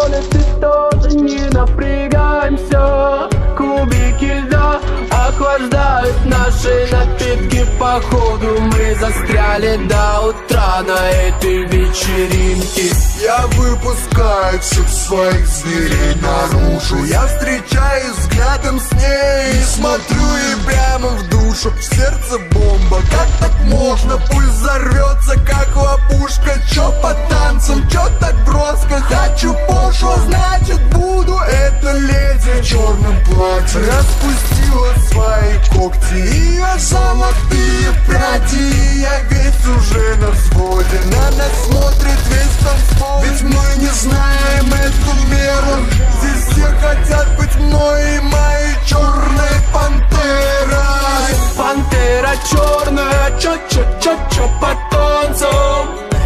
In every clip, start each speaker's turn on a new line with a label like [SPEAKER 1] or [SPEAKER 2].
[SPEAKER 1] танцполе, ты тоже не напрягаемся. Кубики льда охлаждают наши напитки. Походу мы застряли до утра на этой вечеринке.
[SPEAKER 2] Я выпускаю всех своих зверей наружу. Я встречаюсь взглядом с ней и смотрю ей прямо в душу. В сердце бомба, как так можно? Пульс взорвется, как лопушка. Чё по танцам, чё так броско? Хочу пошло, значит буду эта леди в черном платье. Распустила свои когти, ее золотые пряди. Я весь уже на взводе, на нас смотрит весь танцпол. Ведь мы не знаем эту меру. Здесь все хотят быть мной и моей черной пантерой.
[SPEAKER 1] Пантера черная, чё по танцам.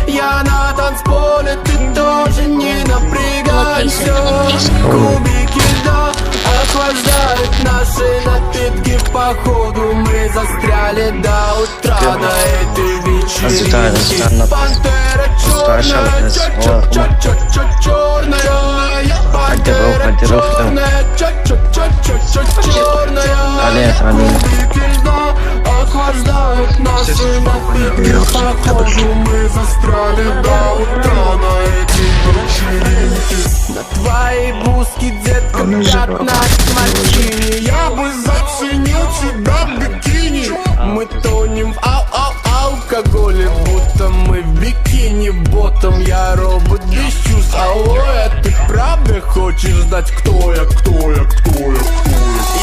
[SPEAKER 1] Я на танцполе, ты тоже не напрягайся. Кубики льда охлаждают наши напитки. Походу мы застряли до утра на этой вечеринке. Пантера черная, черная. Пантера черная, черная. Кубики льда охлаждают наши напитки. Походу мы застряли до утра на этой вечеринке. На твоей бузке, детка, 15 мартини. Я бы заценил тебя в бикини. Мы тонем в алкоголе, будто мы в бикини ботом. Я робот без чувств, алло, ты правда хочешь знать, кто я?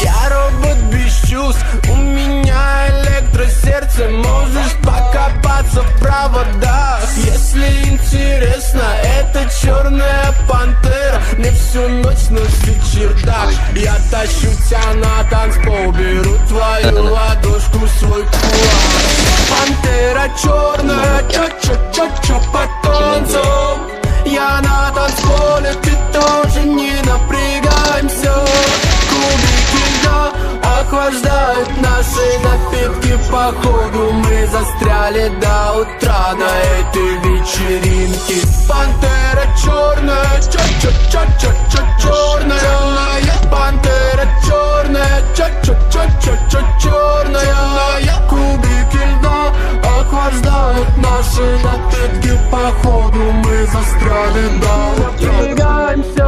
[SPEAKER 1] Я робот без чувств, у меня электросердце. Можешь покопаться в проводах, если интересно. Это черная пантера, мне всю ночь носит чердак. Я тащу тебя на танцпол, беру твою ладошку в свой кулак. Пантера черная, чё по танцам. Я на танцполе, ты тоже не напрягаемся. Кубики льда охлаждают наши напитки. Походу мы застряли до утра на этой вечеринке. Пантера черная, черная. Пантера черная, черная. Кубики льда охлаждают наши напитки. Походу мы застряли до утра. Напрягаемся.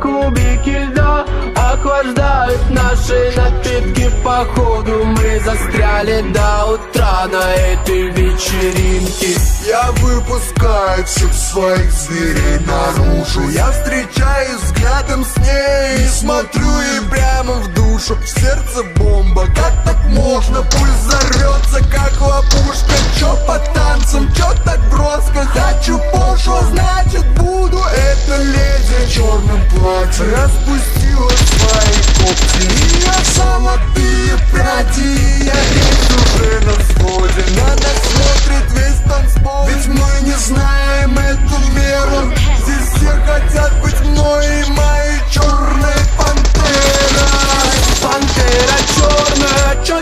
[SPEAKER 1] Кубики льда охлаждают наши напитки. Походу мы застряли до утра на этой вечеринке.
[SPEAKER 2] Я выпускаю всех своих зверей наружу. Я встречаюсь взглядом с ней и смотрю ей прямо в душу. В сердце бомба, как так можно? Пульс взорвется, как лопушка. Чё по танцам, чё так броско? Хочу пошло, значит буду эта леди в черном платье. Распустила свои когти, ее золотые пряди. Я весь уже на взводе, на нас смотрит весь танцпол. Ведь мы не знаем эту меру. Здесь все хотят быть мной и моей черной пантерой.
[SPEAKER 1] Пантера черная, чё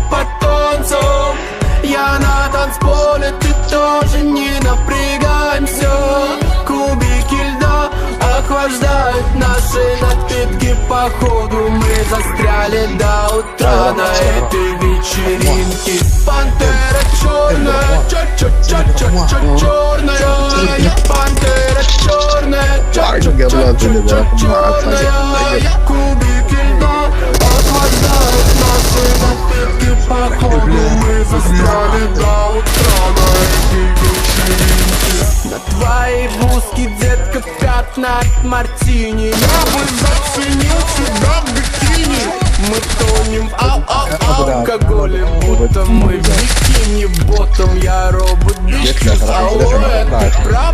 [SPEAKER 1] по танцам. Я на танцполе, ты тоже не напрягаемся. Кубики льда охлаждают наши напитки. Походу мы застряли до утра на этой вечеринке. Пантера черная, черная. Пантера черная, черная. Кубики льда охлаждают наши напитки. Походу мы застряли до утра на этой вечеринке. На твоей бузке, детка, 15 мартини. Я бы заценил тебя в бикини. Мы тонем в алкоголе, будто мы в бикини ботом. Я робот без чувств, алло, ты правда